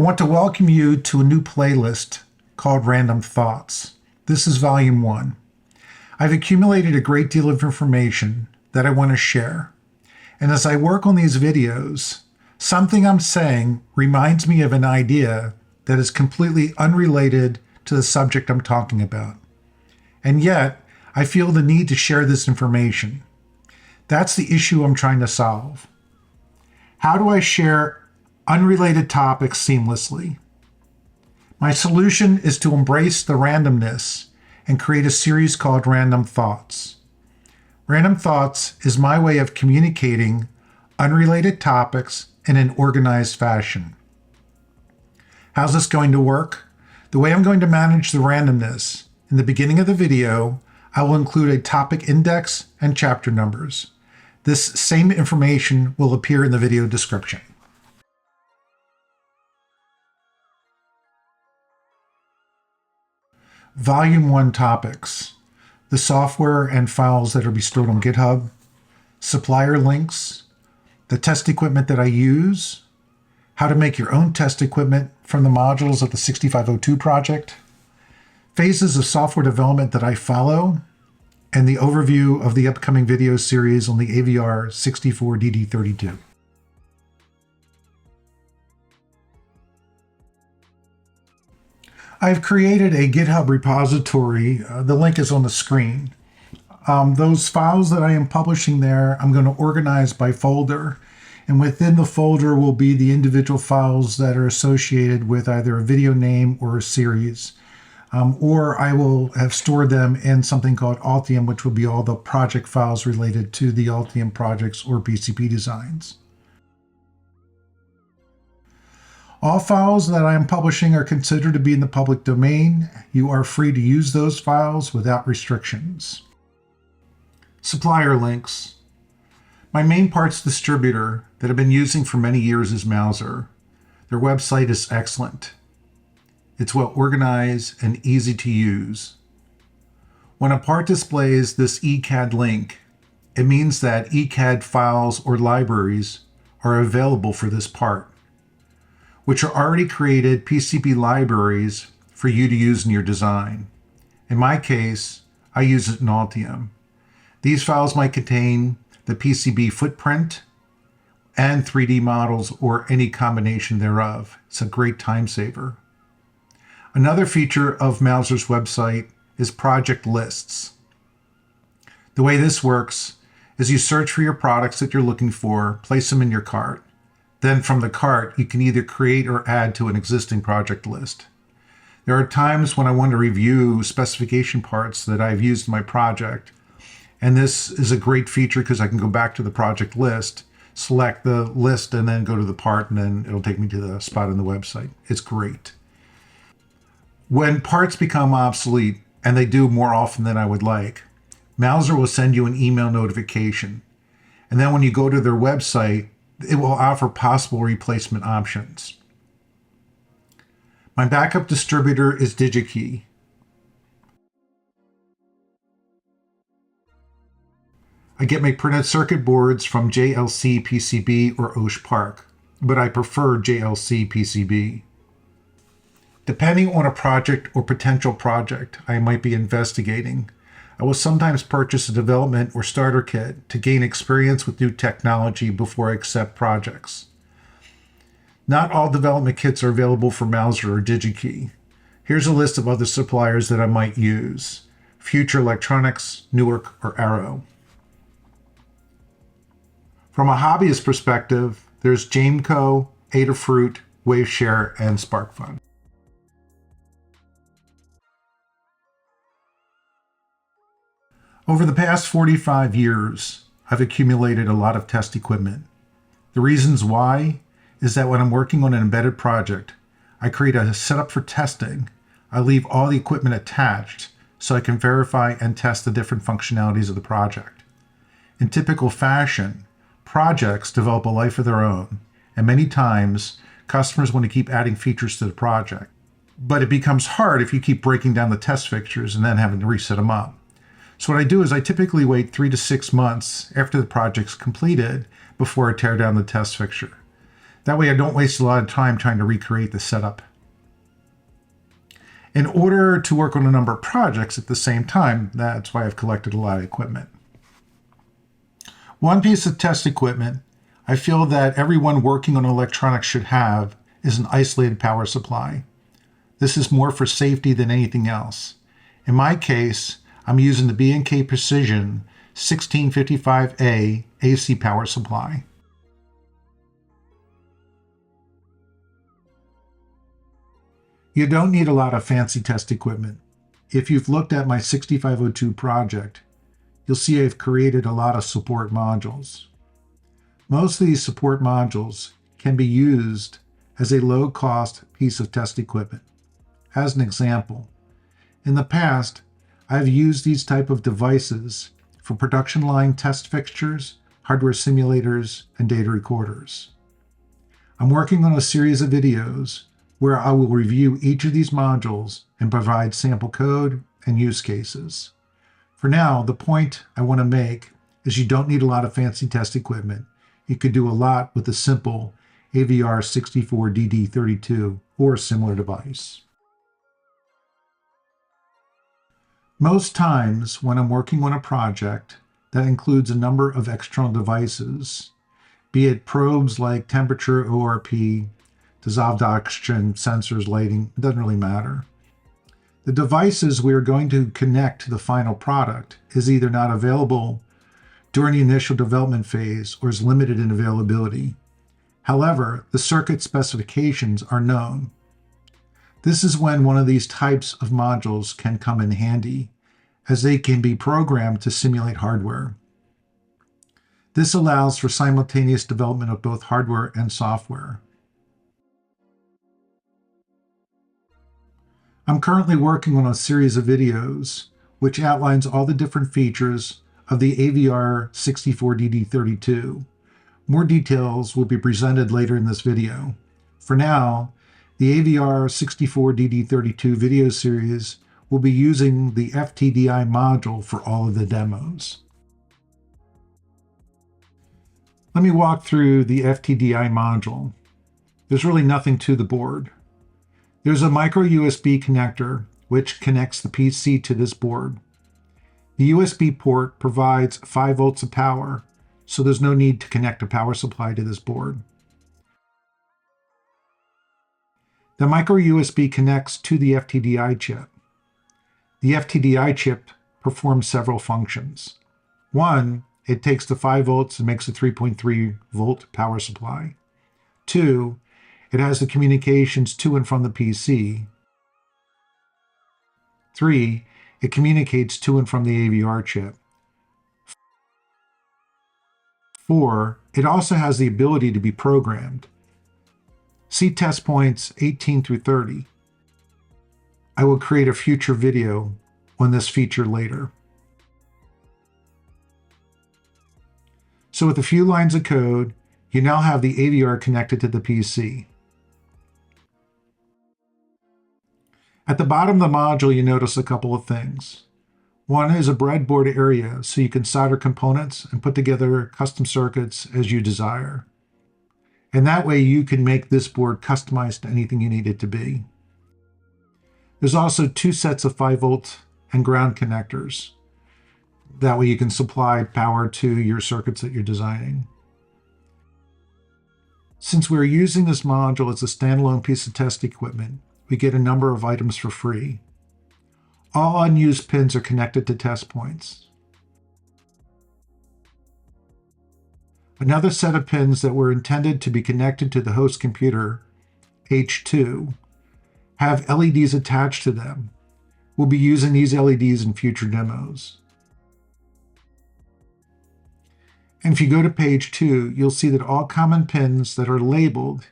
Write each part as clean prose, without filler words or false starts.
want to welcome you to a new playlist called Random Thoughts. This is Volume 1. I've accumulated a great deal of information that I want to share. And as I work on these videos, something I'm saying reminds me of an idea that is completely unrelated to the subject I'm talking about. And yet, I feel the need to share this information. That's the issue I'm trying to solve. How do I share unrelated topics seamlessly? My solution is to embrace the randomness and create a series called Random Thoughts. Random Thoughts is my way of communicating unrelated topics in an organized fashion. How's this going to work? The way I'm going to manage the randomness, in the beginning of the video, I will include a topic index and chapter numbers. This same information will appear in the video description. Volume 1 topics: the software and files that are be stored on GitHub, supplier links, the test equipment that I use, how to make your own test equipment from the modules of the 6502 project, phases of software development that I follow, and the overview of the upcoming video series on the AVR64DD32. I've created a GitHub repository. The link is on the screen. Those files that I am publishing there, I'm going to organize by folder. And within the folder will be the individual files that are associated with either a video name or a series. Or I will have stored them in something called Altium, which will be all the project files related to the Altium projects or PCB designs. All files that I am publishing are considered to be in the public domain. You are free to use those files without restrictions. Supplier links. My main parts distributor that I've been using for many years is Mouser. Their website is excellent. It's well organized and easy to use. When a part displays this ECAD link, it means that ECAD files or libraries are available for this part, which are already created PCB libraries for you to use in your design. In my case, I use it in Altium. These files might contain the PCB footprint and 3D models or any combination thereof. It's a great time saver. Another feature of Mouser's website is project lists. The way this works is you search for your products that you're looking for, place them in your cart. Then from the cart, you can either create or add to an existing project list. There are times when I want to review specification parts that I've used in my project. And this is a great feature because I can go back to the project list, select the list, and then go to the part, and then it'll take me to the spot on the website. It's great. When parts become obsolete, and they do more often than I would like, Mouser will send you an email notification. And then when you go to their website, it will offer possible replacement options. My backup distributor is Digi-Key. I get my printed circuit boards from JLCPCB or Osh Park, but I prefer JLCPCB. Depending on a project or potential project I might be investigating, I will sometimes purchase a development or starter kit to gain experience with new technology before I accept projects. Not all development kits are available for Mouser or Digi-Key. Here's a list of other suppliers that I might use: Future Electronics, Newark, or Arrow. From a hobbyist perspective, there's Jameco, Adafruit, WaveShare, and SparkFun. Over the past 45 years, I've accumulated a lot of test equipment. The reasons why is that when I'm working on an embedded project, I create a setup for testing. I leave all the equipment attached so I can verify and test the different functionalities of the project. In typical fashion, projects develop a life of their own, and many times customers want to keep adding features to the project. But it becomes hard if you keep breaking down the test fixtures and then having to reset them up. So what I do is I typically wait 3 to 6 months after the project's completed before I tear down the test fixture. That way I don't waste a lot of time trying to recreate the setup. In order to work on a number of projects at the same time, that's why I've collected a lot of equipment. One piece of test equipment I feel that everyone working on electronics should have is an isolated power supply. This is more for safety than anything else. In my case, I'm using the B&K Precision 1655A AC power supply. You don't need a lot of fancy test equipment. If you've looked at my 6502 project, you'll see I've created a lot of support modules. Most of these support modules can be used as a low-cost piece of test equipment. As an example, in the past, I've used these type of devices for production line test fixtures, hardware simulators, and data recorders. I'm working on a series of videos where I will review each of these modules and provide sample code and use cases. For now, the point I want to make is you don't need a lot of fancy test equipment. You could do a lot with a simple AVR64DD32 or similar device. Most times when I'm working on a project that includes a number of external devices, be it probes like temperature, ORP, dissolved oxygen, sensors, lighting, it doesn't really matter. The devices we are going to connect to the final product is either not available during the initial development phase or is limited in availability. However, the circuit specifications are known. This is when one of these types of modules can come in handy, as they can be programmed to simulate hardware. This allows for simultaneous development of both hardware and software. I'm currently working on a series of videos which outlines all the different features of the AVR64DD32. More details will be presented later in this video. For now, the AVR64DD32 video series will be using the FTDI module for all of the demos. Let me walk through the FTDI module. There's really nothing to the board. There's a micro USB connector which connects the PC to this board. The USB port provides 5 volts of power, so there's no need to connect a power supply to this board. The micro USB connects to the FTDI chip. The FTDI chip performs several functions. One, it takes the 5 volts and makes a 3.3 volt power supply. Two, it has the communications to and from the PC. 3, it communicates to and from the AVR chip. 4, it also has the ability to be programmed. See test points 18 through 30. I will create a future video on this feature later. So with a few lines of code, you now have the AVR connected to the PC. At the bottom of the module, you notice a couple of things. One is a breadboard area, so you can solder components and put together custom circuits as you desire. And that way you can make this board customized to anything you need it to be. There's also 2 sets of 5 volt and ground connectors. That way you can supply power to your circuits that you're designing. Since we're using this module as a standalone piece of test equipment, we get a number of items for free. All unused pins are connected to test points. Another set of pins that were intended to be connected to the host computer, H2, have LEDs attached to them. We'll be using these LEDs in future demos. And if you go to page 2, you'll see that all common pins that are labeled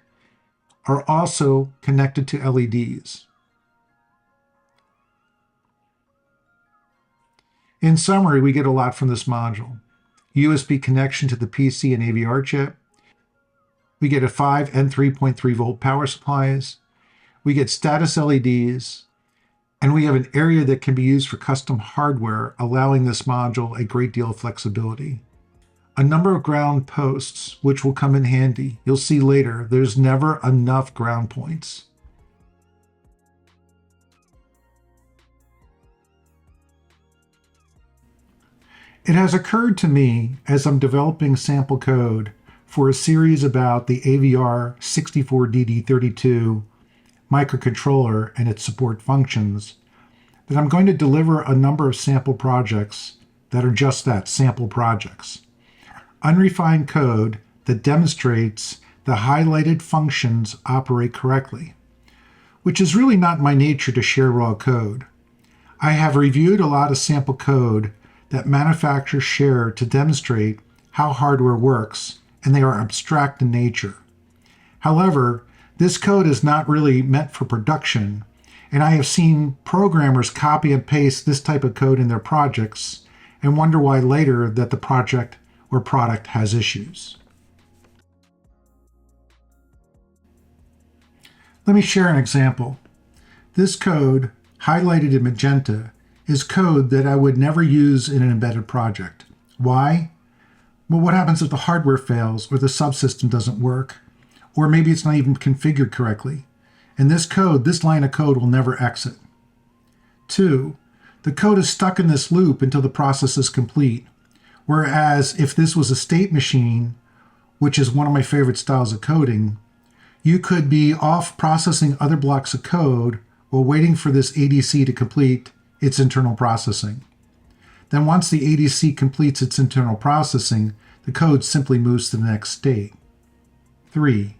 are also connected to LEDs. In summary, we get a lot from this module. USB connection to the PC and AVR chip. We get a 5 and 3.3 volt power supplies. We get status LEDs. And we have an area that can be used for custom hardware, allowing this module a great deal of flexibility. a number of ground posts, which will come in handy. You'll see later, there's never enough ground points. It has occurred to me as I'm developing sample code for a series about the AVR64DD32 microcontroller and its support functions that I'm going to deliver a number of sample projects that are just that, sample projects. Unrefined code that demonstrates the highlighted functions operate correctly, which is really not my nature to share raw code. I have reviewed a lot of sample code that manufacturers share to demonstrate how hardware works, and they are abstract in nature. However, this code is not really meant for production, and I have seen programmers copy and paste this type of code in their projects and wonder why later that the project or product has issues. Let me share an example. This code, highlighted in magenta, is code that I would never use in an embedded project. Why? Well, what happens if the hardware fails or the subsystem doesn't work? Or maybe it's not even configured correctly. And this line of code will never exit. 2, the code is stuck in this loop until the process is complete. Whereas if this was a state machine, which is one of my favorite styles of coding, you could be off processing other blocks of code while waiting for this ADC to complete its internal processing. Then once the ADC completes its internal processing, the code simply moves to the next state. 3,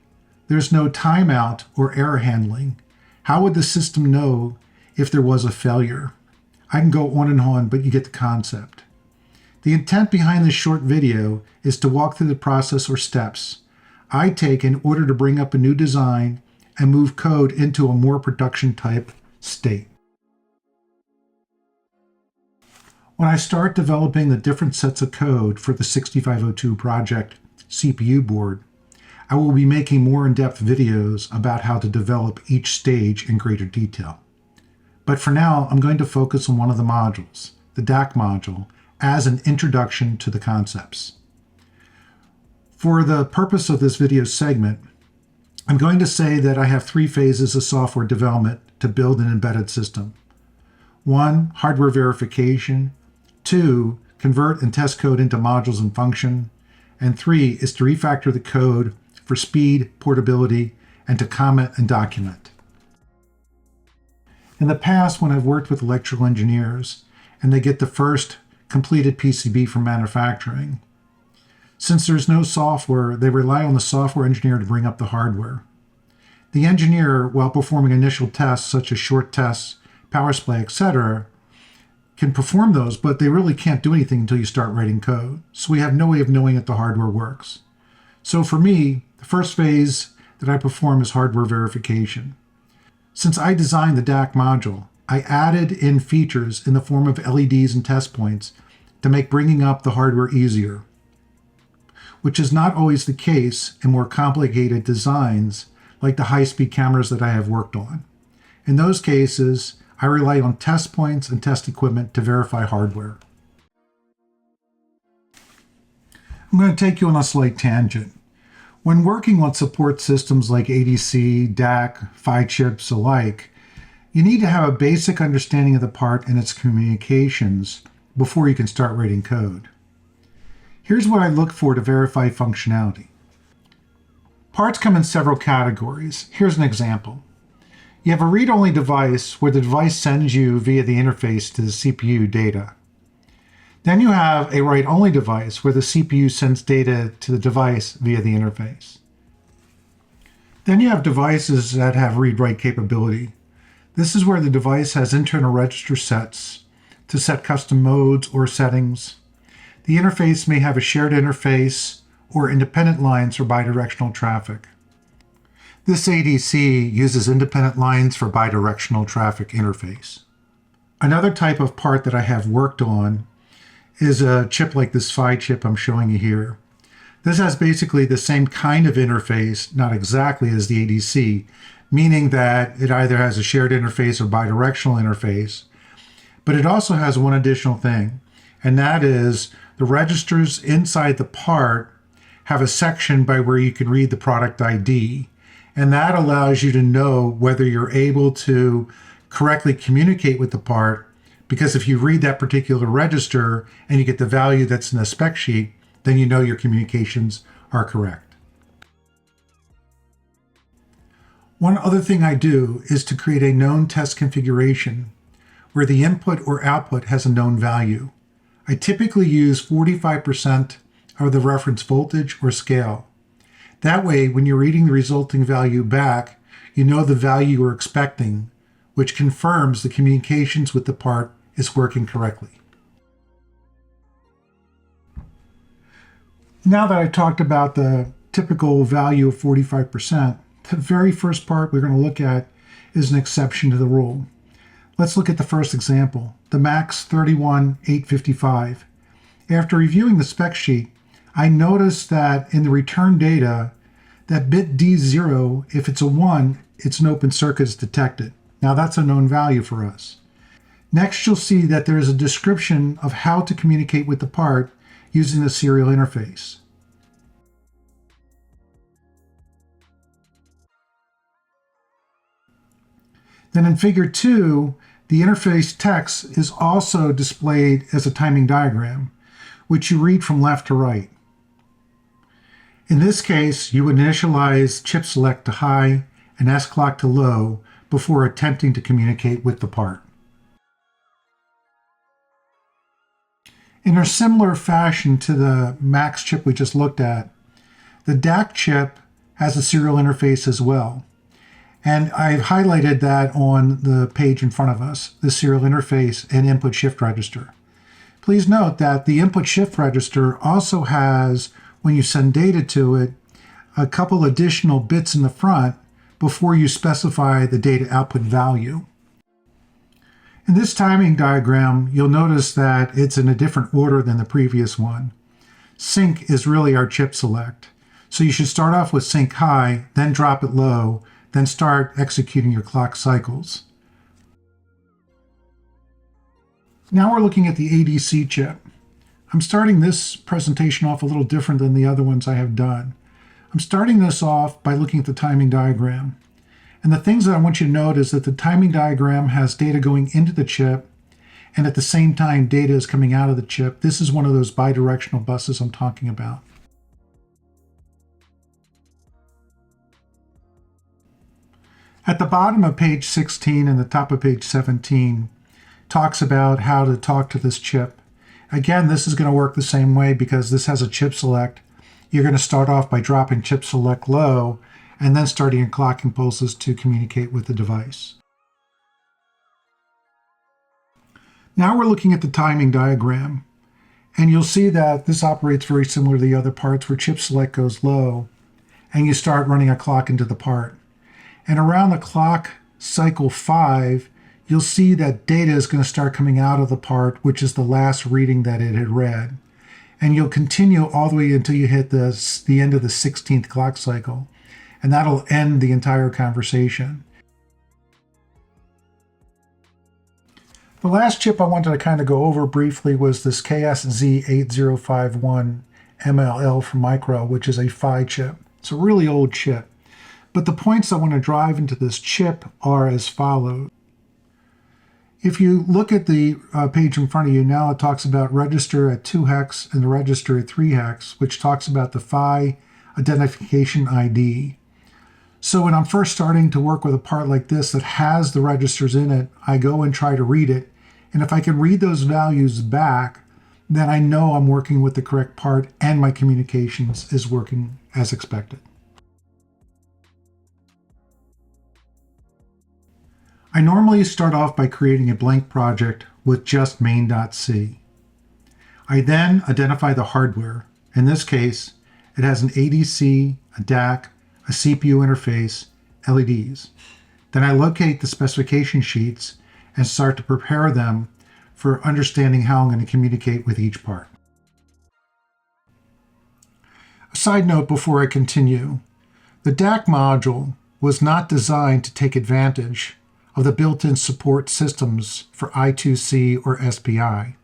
there's no timeout or error handling. How would the system know if there was a failure? I can go on and on, but you get the concept. The intent behind this short video is to walk through the process or steps I take in order to bring up a new design and move code into a more production type state. When I start developing the different sets of code for the 6502 project CPU board, I will be making more in-depth videos about how to develop each stage in greater detail. But for now, I'm going to focus on one of the modules, the DAC module, as an introduction to the concepts. For the purpose of this video segment, I'm going to say that I have 3 phases of software development to build an embedded system. 1, hardware verification. 2, convert and test code into modules and function. And 3 is to refactor the code for speed, portability, and to comment and document. In the past, when I've worked with electrical engineers and they get the first completed PCB from manufacturing, since there's no software, they rely on the software engineer to bring up the hardware. The engineer, while performing initial tests such as short tests, power supply, etc., can perform those, but they really can't do anything until you start writing code. So we have no way of knowing if the hardware works. So for me, the first phase that I perform is hardware verification. Since I designed the DAC module, I added in features in the form of LEDs and test points to make bringing up the hardware easier, which is not always the case in more complicated designs like the high-speed cameras that I have worked on. In those cases, I rely on test points and test equipment to verify hardware. I'm going to take you on a slight tangent. When working on support systems like ADC, DAC, PHY chips alike, you need to have a basic understanding of the part and its communications before you can start writing code. Here's what I look for to verify functionality. Parts come in several categories. Here's an example. You have a read-only device where the device sends you via the interface to the CPU data. Then you have a write-only device where the CPU sends data to the device via the interface. Then you have devices that have read-write capability. This is where the device has internal register sets to set custom modes or settings. The interface may have a shared interface or independent lines for bidirectional traffic. This ADC uses independent lines for bidirectional traffic interface. Another type of part that I have worked on is a chip like this PHY chip I'm showing you here. This has basically the same kind of interface, not exactly as the ADC, meaning that it either has a shared interface or bidirectional interface, but it also has one additional thing, and that is the registers inside the part have a section by where you can read the product ID, and that allows you to know whether you're able to correctly communicate with the part, because if you read that particular register and you get the value that's in the spec sheet, then you know your communications are correct. One other thing I do is to create a known test configuration where the input or output has a known value. I typically use 45% of the reference voltage or scale. That way, when you're reading the resulting value back, you know the value you're expecting, which confirms the communications with the part is working correctly. Now that I talked about the typical value of 45%, the very first part we're going to look at is an exception to the rule. Let's look at the first example, the MAX 31855. After reviewing the spec sheet, I noticed that in the return data, that bit D0, if it's a 1, it's an open circuit is detected. Now that's a known value for us. Next, you'll see that there is a description of how to communicate with the part using the serial interface. Then in Figure 2, the interface text is also displayed as a timing diagram, which you read from left to right. In this case, you would initialize chip select to high and S clock to low before attempting to communicate with the part. In a similar fashion to the MAX chip we just looked at, the DAC chip has a serial interface as well. And I've highlighted that on the page in front of us, the serial interface and input shift register. Please note that the input shift register also has, when you send data to it, a couple additional bits in the front before you specify the data output value. In this timing diagram, you'll notice that it's in a different order than the previous one. Sync is really our chip select. So you should start off with sync high, then drop it low, then start executing your clock cycles. Now we're looking at the ADC chip. I'm starting this presentation off a little different than the other ones I have done. I'm starting this off by looking at the timing diagram. And the things that I want you to note is that the timing diagram has data going into the chip, and at the same time data is coming out of the chip. This is one of those bidirectional buses I'm talking about. At the bottom of page 16 and the top of page 17 talks about how to talk to this chip. Again, this is going to work the same way because this has a chip select. You're going to start off by dropping chip select low and then starting your clock impulses to communicate with the device. Now we're looking at the timing diagram, and you'll see that this operates very similar to the other parts where chip select goes low and you start running a clock into the part. And around the clock cycle 5, you'll see that data is going to start coming out of the part, which is the last reading that it had read. And you'll continue all the way until you hit the end of the 16th clock cycle. And that'll end the entire conversation. The last chip I wanted to kind of go over briefly was this KSZ8051 MLL from Micro, which is a PHY chip. It's a really old chip. But the points I want to drive into this chip are as follows. If you look at the page in front of you now, it talks about register at 2 hex and the register at 3 hex, which talks about the PHY identification ID. So when I'm first starting to work with a part like this that has the registers in it, I go and try to read it. And if I can read those values back, then I know I'm working with the correct part and my communications is working as expected. I normally start off by creating a blank project with just main.c. I then identify the hardware. In this case, it has an ADC, a DAC, a CPU interface, LEDs. Then I locate the specification sheets and start to prepare them for understanding how I'm going to communicate with each part. A side note before I continue, the DAC module was not designed to take advantage of the built-in support systems for I2C or SPI.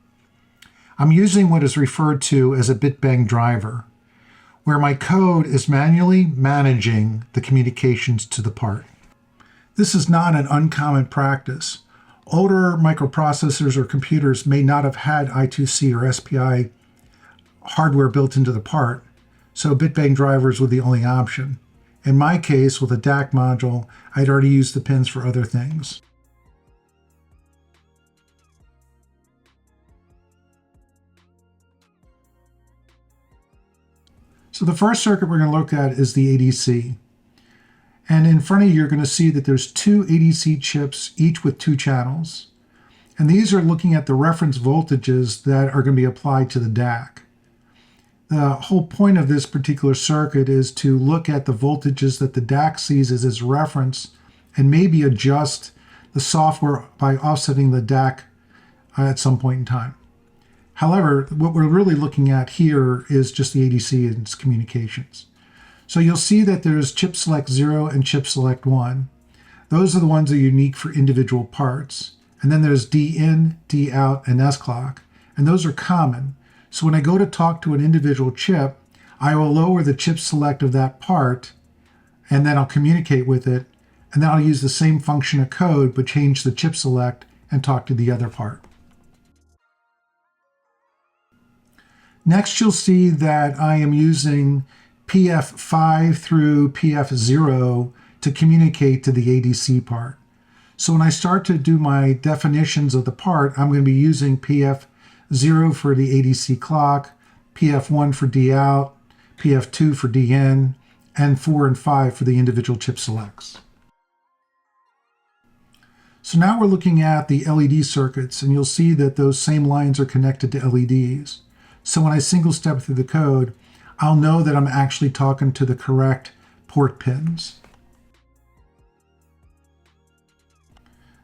I'm using what is referred to as a bitbang driver, where my code is manually managing the communications to the part. This is not an uncommon practice. Older microprocessors or computers may not have had I2C or SPI hardware built into the part, so bitbang drivers were the only option. In my case, with a DAC module, I'd already used the pins for other things. So the first circuit we're going to look at is the ADC. And in front of you, you're going to see that there's two ADC chips, each with two channels. And these are looking at the reference voltages that are going to be applied to the DAC. The whole point of this particular circuit is to look at the voltages that the DAC sees as its reference and maybe adjust the software by offsetting the DAC at some point in time. However, what we're really looking at here is just the ADC and its communications. So you'll see that there's chip select 0 and chip select 1. Those are the ones that are unique for individual parts. And then there's D in, D out, and S clock. And those are common. So when I go to talk to an individual chip, I will lower the chip select of that part, and then I'll communicate with it. And then I'll use the same function of code, but change the chip select and talk to the other part. Next, you'll see that I am using PF5 through PF0 to communicate to the ADC part. So when I start to do my definitions of the part, I'm going to be using PF0 for the ADC clock, PF1 for D out, PF2 for D in, and 4 and 5 for the individual chip selects. So now we're looking at the LED circuits, and you'll see that those same lines are connected to LEDs. So when I single step through the code, I'll know that I'm actually talking to the correct port pins.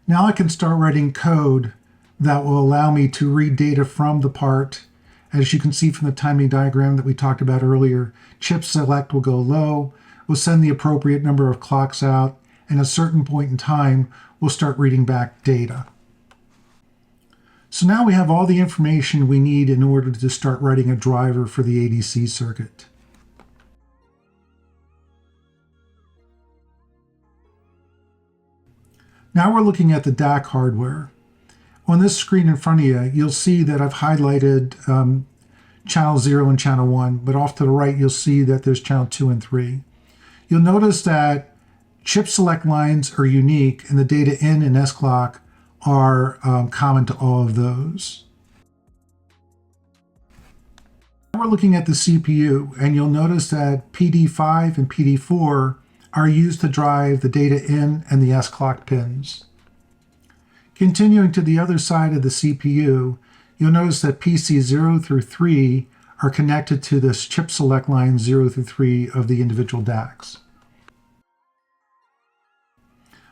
Now I can start writing code that will allow me to read data from the part. As you can see from the timing diagram that we talked about earlier, chip select will go low, we'll send the appropriate number of clocks out, and at a certain point in time, we'll start reading back data. So now we have all the information we need in order to start writing a driver for the ADC circuit. Now we're looking at the DAC hardware. On this screen in front of you, you'll see that I've highlighted channel 0 and channel 1, but off to the right, you'll see that there's channel 2 and 3. You'll notice that chip select lines are unique, and the data in and S clock are common to all of those. Now we're looking at the CPU, and you'll notice that PD5 and PD4 are used to drive the data in and the S clock pins. Continuing to the other side of the CPU, you'll notice that PC 0 through 3 are connected to this chip select line 0 through 3 of the individual DACs.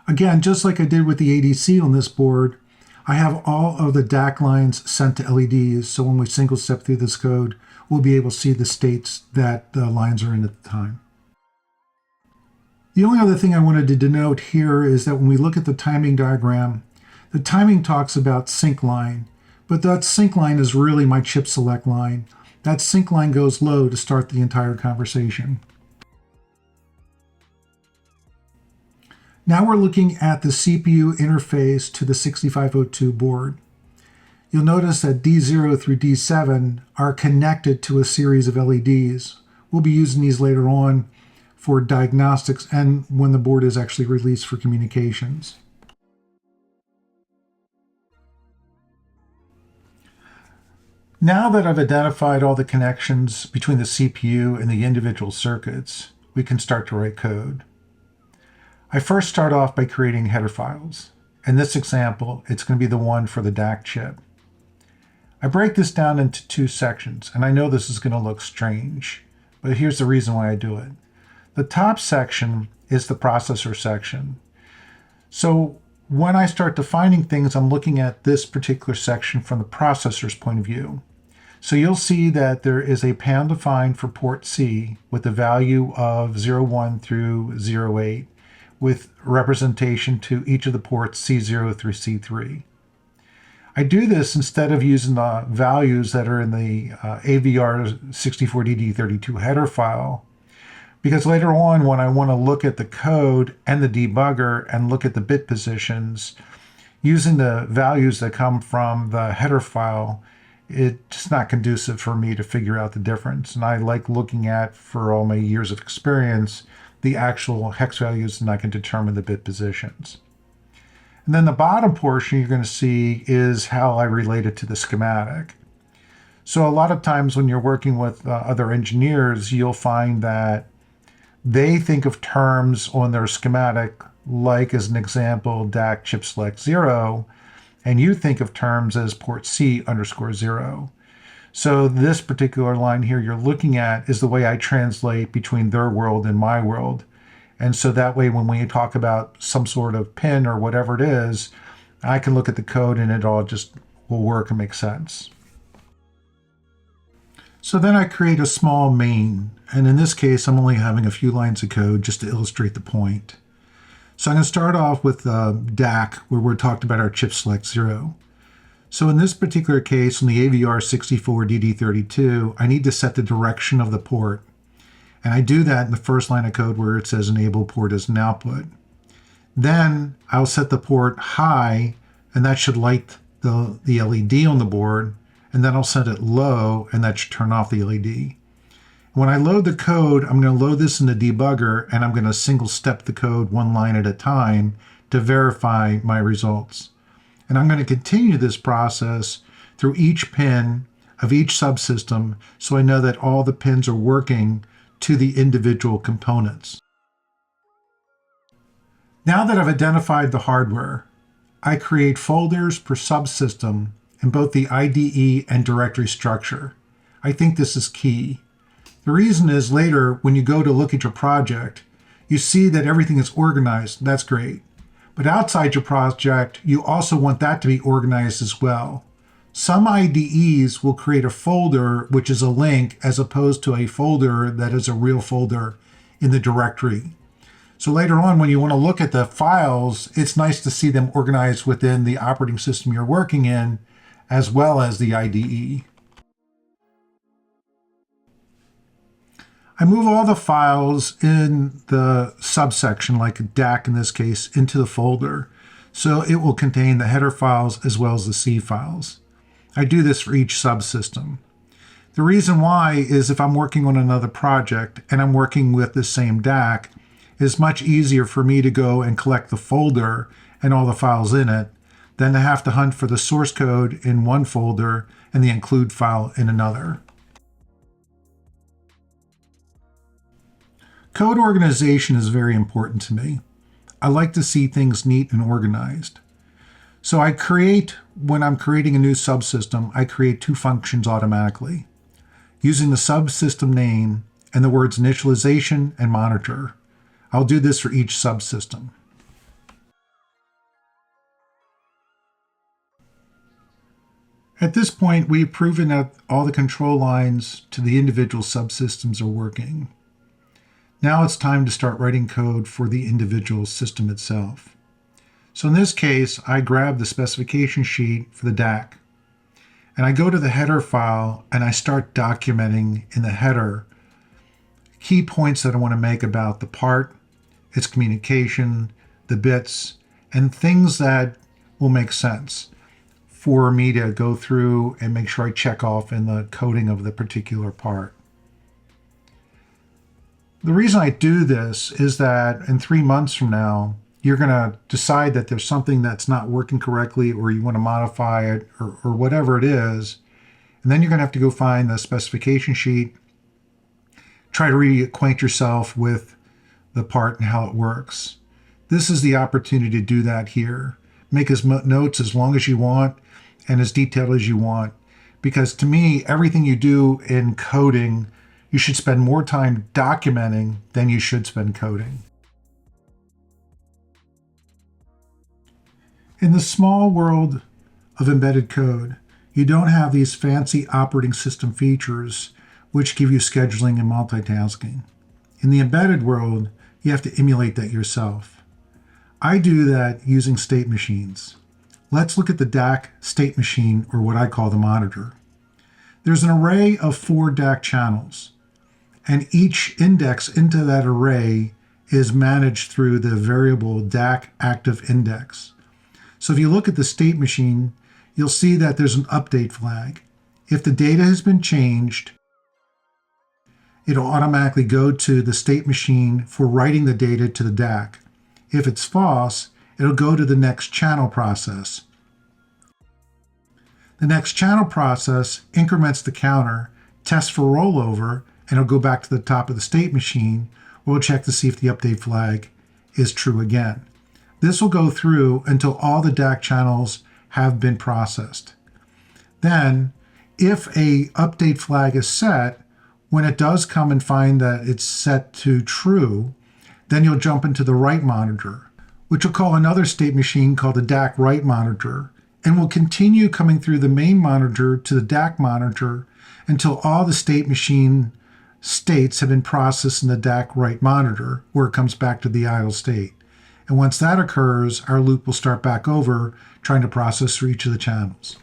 Again, just like I did with the ADC on this board, I have all of the DAC lines sent to LEDs, so when we single step through this code, we'll be able to see the states that the lines are in at the time. The only other thing I wanted to denote here is that when we look at the timing diagram, the timing talks about sync line, but that sync line is really my chip select line. That sync line goes low to start the entire conversation. Now we're looking at the CPU interface to the 6502 board. You'll notice that D0 through D7 are connected to a series of LEDs. We'll be using these later on for diagnostics and when the board is actually released for communications. Now that I've identified all the connections between the CPU and the individual circuits, we can start to write code. I first start off by creating header files. In this example, it's going to be the one for the DAC chip. I break this down into two sections, and I know this is going to look strange, but here's the reason why I do it. The top section is the processor section. So when I start defining things, I'm looking at this particular section from the processor's point of view. So you'll see that there is a pound defined for port C with the value of 01 through 08 with representation to each of the ports C0 through C3. I do this instead of using the values that are in the AVR64DD32 header file, because later on when I want to look at the code and the debugger and look at the bit positions, using the values that come from the header file, it's not conducive for me to figure out the difference. And I like looking at, for all my years of experience, the actual hex values, and I can determine the bit positions. And then the bottom portion you're going to see is how I relate it to the schematic. So a lot of times when you're working with other engineers, you'll find that they think of terms on their schematic, like as an example, DAC chip select 0, and you think of terms as port C_0. So this particular line here you're looking at is the way I translate between their world and my world. And so that way, when we talk about some sort of pin or whatever it is, I can look at the code and it all just will work and make sense. So then I create a small main. And in this case, I'm only having a few lines of code just to illustrate the point. So I'm going to start off with DAC, where we're talking about our chip select 0. So in this particular case, on the AVR64DD32, I need to set the direction of the port. And I do that in the first line of code where it says enable port as an output. Then I'll set the port high, and that should light the LED on the board. And then I'll set it low, and that should turn off the LED. When I load the code, I'm going to load this in the debugger, and I'm going to single step the code one line at a time to verify my results. And I'm going to continue this process through each pin of each subsystem so I know that all the pins are working to the individual components. Now that I've identified the hardware, I create folders per subsystem in both the IDE and directory structure. I think this is key. The reason is later when you go to look at your project, you see that everything is organized. That's great. But outside your project, you also want that to be organized as well. Some IDEs will create a folder which is a link as opposed to a folder that is a real folder in the directory. So later on, when you want to look at the files, it's nice to see them organized within the operating system you're working in, as well as the IDE. I move all the files in the subsection, like DAC in this case, into the folder, so it will contain the header files as well as the C files. I do this for each subsystem. The reason why is if I'm working on another project and I'm working with the same DAC, it's much easier for me to go and collect the folder and all the files in it than to have to hunt for the source code in one folder and the include file in another. Code organization is very important to me. I like to see things neat and organized. So when I'm creating a new subsystem, I create two functions automatically, using the subsystem name and the words initialization and monitor. I'll do this for each subsystem. At this point, we've proven that all the control lines to the individual subsystems are working. Now it's time to start writing code for the individual system itself. So in this case, I grab the specification sheet for the DAC, and I go to the header file and I start documenting in the header key points that I want to make about the part, its communication, the bits, and things that will make sense for me to go through and make sure I check off in the coding of the particular part. The reason I do this is that in 3 months from now, you're going to decide that there's something that's not working correctly, or you want to modify it, or whatever it is. And then you're going to have to go find the specification sheet, try to reacquaint yourself with the part and how it works. This is the opportunity to do that here. Make as notes as long as you want and as detailed as you want. Because to me, everything you do in coding, you should spend more time documenting than you should spend coding. In the small world of embedded code, you don't have these fancy operating system features which give you scheduling and multitasking. In the embedded world, you have to emulate that yourself. I do that using state machines. Let's look at the DAC state machine, or what I call the monitor. There's an array of 4 DAC channels, and each index into that array is managed through the variable DAC active index. So if you look at the state machine, you'll see that there's an update flag. If the data has been changed, it'll automatically go to the state machine for writing the data to the DAC. If it's false, it'll go to the next channel process. The next channel process increments the counter, tests for rollover, and it'll go back to the top of the state machine. We'll check to see if the update flag is true again. This will go through until all the DAC channels have been processed. Then, if a update flag is set, when it does come and find that it's set to true, then you'll jump into the write monitor, which will call another state machine called the DAC write monitor, and will continue coming through the main monitor to the DAC monitor until all the state machine states have been processed in the DAC write monitor, where it comes back to the idle state. And once that occurs, our loop will start back over, trying to process through each of the channels.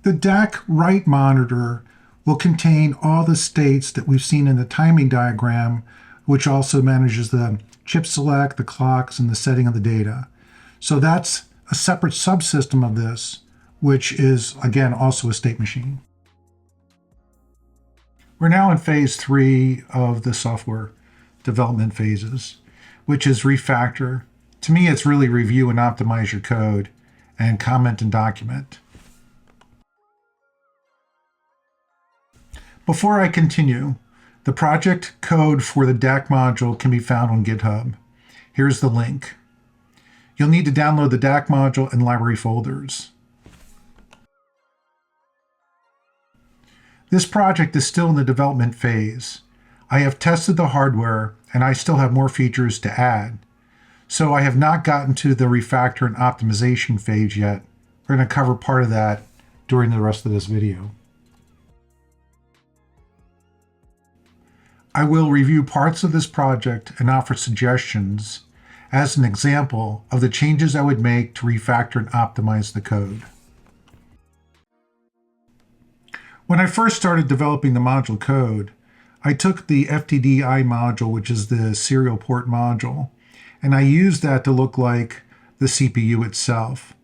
The DAC write monitor will contain all the states that we've seen in the timing diagram, which also manages the chip select, the clocks, and the setting of the data. So that's a separate subsystem of this, which is, again, also a state machine. We're now in phase 3 of the software development phases, which is refactor. To me, it's really review and optimize your code and comment and document. Before I continue, the project code for the DAC module can be found on GitHub. Here's the link. You'll need to download the DAC module and library folders. This project is still in the development phase. I have tested the hardware, and I still have more features to add. So I have not gotten to the refactor and optimization phase yet. We're going to cover part of that during the rest of this video. I will review parts of this project and offer suggestions as an example of the changes I would make to refactor and optimize the code. When I first started developing the module code, I took the FTDI module, which is the serial port module, and I used that to look like the CPU itself.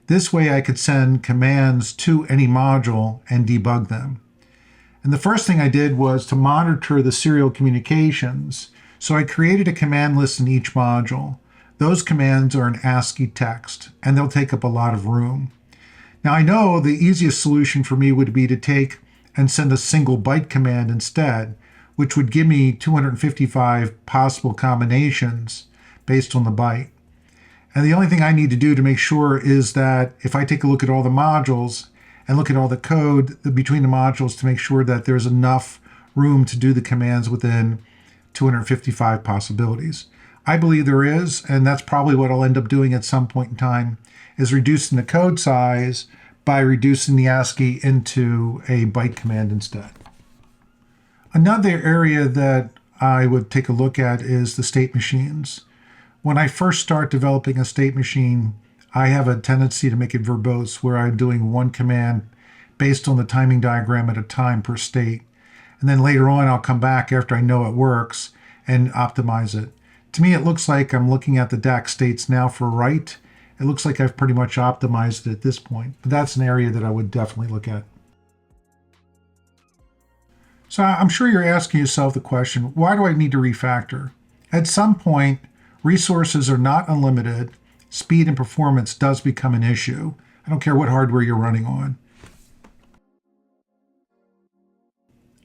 This way I could send commands to any module and debug them. And the first thing I did was to monitor the serial communications. So I created a command list in each module. Those commands are in ASCII text, and they'll take up a lot of room. Now I know the easiest solution for me would be to take and send a single byte command instead, which would give me 255 possible combinations based on the byte. And the only thing I need to do to make sure is that if I take a look at all the modules and look at all the code between the modules to make sure that there's enough room to do the commands within 255 possibilities. I believe there is, and that's probably what I'll end up doing at some point in time, is reducing the code size by reducing the ASCII into a byte command instead. Another area that I would take a look at is the state machines. When I first start developing a state machine, I have a tendency to make it verbose, where I'm doing one command based on the timing diagram at a time per state. And then later on, I'll come back after I know it works and optimize it. To me, it looks like I'm looking at the DAC states now for write. It looks like I've pretty much optimized it at this point, but that's an area that I would definitely look at. So I'm sure you're asking yourself the question, why do I need to refactor? At some point, resources are not unlimited. Speed and performance does become an issue. I don't care what hardware you're running on.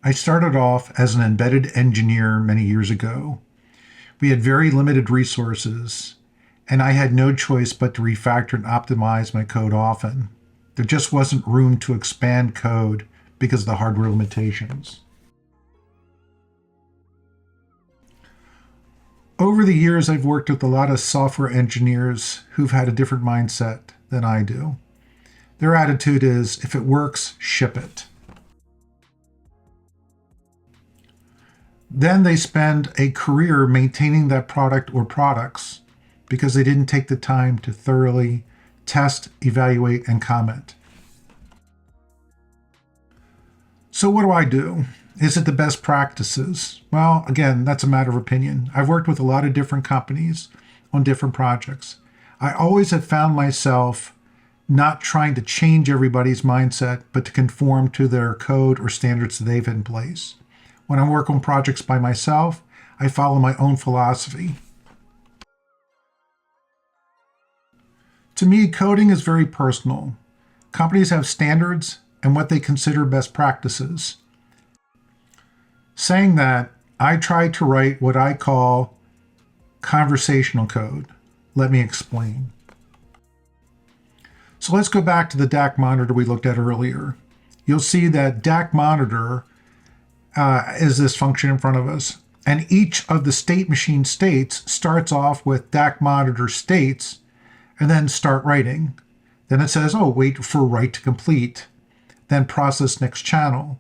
I started off as an embedded engineer many years ago. We had very limited resources, and I had no choice but to refactor and optimize my code often. There just wasn't room to expand code because of the hardware limitations. Over the years, I've worked with a lot of software engineers who've had a different mindset than I do. Their attitude is, if it works, ship it. Then they spend a career maintaining that product or products because they didn't take the time to thoroughly test, evaluate, and comment. So what do I do? Is it the best practices? Well, again, that's a matter of opinion. I've worked with a lot of different companies on different projects. I always have found myself not trying to change everybody's mindset, but to conform to their code or standards that they've in place. When I work on projects by myself, I follow my own philosophy. To me, coding is very personal. Companies have standards and what they consider best practices. Saying that, I try to write what I call conversational code. Let me explain. So let's go back to the DAC monitor we looked at earlier. You'll see that DAC monitor is this function in front of us. And each of the state machine states starts off with DAC monitor states and then start writing. Then it says, oh, wait for write to complete. Then process next channel.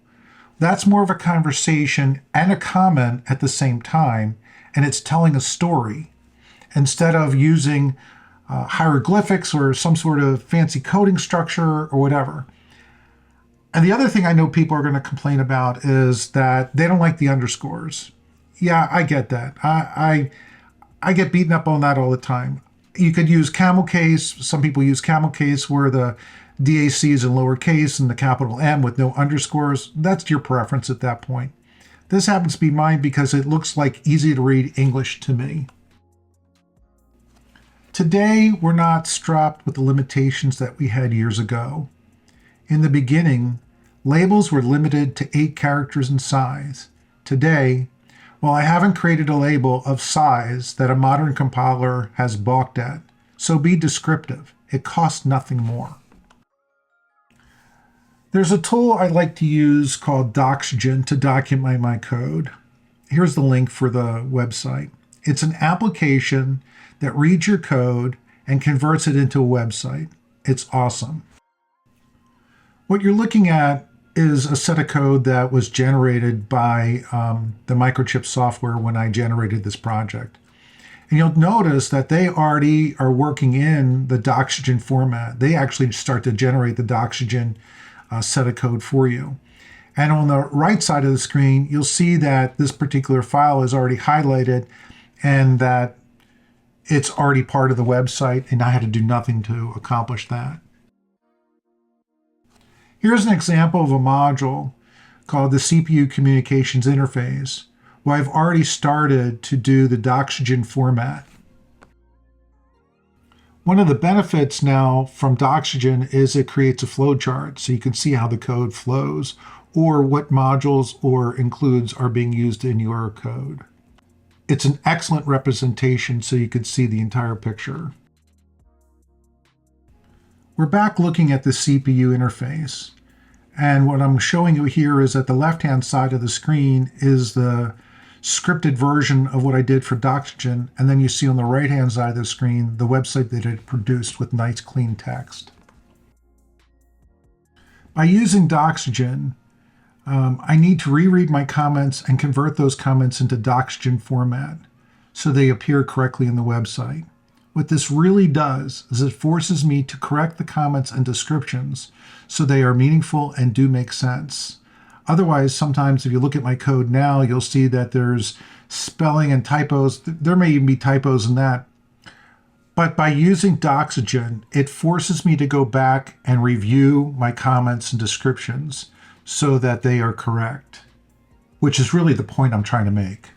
That's more of a conversation and a comment at the same time, and it's telling a story. Instead of using hieroglyphics or some sort of fancy coding structure or whatever. And the other thing I know people are going to complain about is that they don't like the underscores. Yeah, I get that. I get beaten up on that all the time. You could use camel case. Some people use camel case where the DAC is in lowercase and the capital M with no underscores. That's your preference at that point. This happens to be mine because it looks like easy to read English to me. Today, we're not strapped with the limitations that we had years ago. In the beginning, labels were limited to 8 characters in size. Today, well, I haven't created a label of size that a modern compiler has balked at, so be descriptive. It costs nothing more. There's a tool I like to use called Doxygen to document my code. Here's the link for the website. It's an application that reads your code and converts it into a website. It's awesome. What you're looking at is a set of code that was generated by the microchip software when I generated this project. And you'll notice that they already are working in the Doxygen format. They actually start to generate the Doxygen set of code for you. And on the right side of the screen, you'll see that this particular file is already highlighted and that it's already part of the website, and I had to do nothing to accomplish that. Here's an example of a module called the CPU Communications Interface, where I've already started to do the Doxygen format. One of the benefits now from Doxygen is it creates a flowchart, so you can see how the code flows, or what modules or includes are being used in your code. It's an excellent representation so you can see the entire picture. We're back looking at the CPU interface. And what I'm showing you here is at the left-hand side of the screen is the scripted version of what I did for Doxygen. And then you see on the right-hand side of the screen the website that it produced with nice clean text. By using Doxygen, I need to reread my comments and convert those comments into Doxygen format so they appear correctly in the website. What this really does is it forces me to correct the comments and descriptions so they are meaningful and do make sense. Otherwise, sometimes if you look at my code now, you'll see that there's spelling and typos. There may even be typos in that. But by using Doxygen, it forces me to go back and review my comments and descriptions so that they are correct, which is really the point I'm trying to make.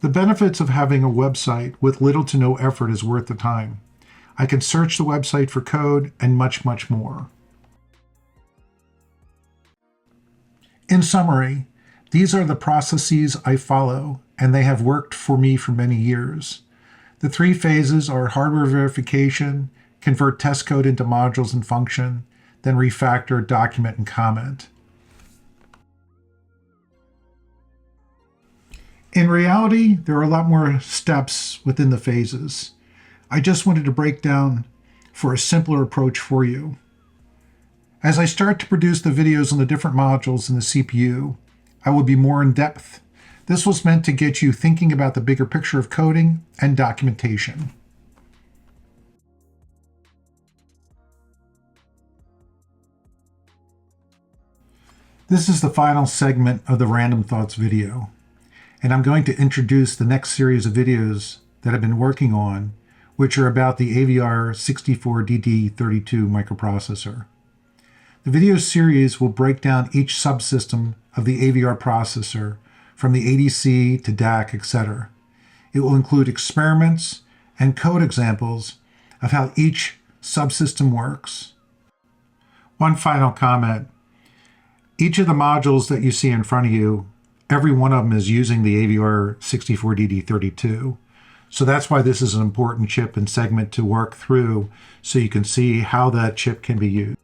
The benefits of having a website with little to no effort is worth the time. I can search the website for code and much, much more. In summary, these are the processes I follow, and they have worked for me for many years. The 3 phases are hardware verification, convert test code into modules and function, then refactor, document, and comment. In reality, there are a lot more steps within the phases. I just wanted to break down for a simpler approach for you. As I start to produce the videos on the different modules in the CPU, I will be more in depth. This was meant to get you thinking about the bigger picture of coding and documentation. This is the final segment of the Random Thoughts video, and I'm going to introduce the next series of videos that I've been working on, which are about the AVR64DD32 microprocessor. The video series will break down each subsystem of the AVR processor, from the ADC to DAC, etc. It will include experiments and code examples of how each subsystem works. One final comment. Each of the modules that you see in front of you, every one of them is using the AVR64DD32. So that's why this is an important chip and segment to work through so you can see how that chip can be used.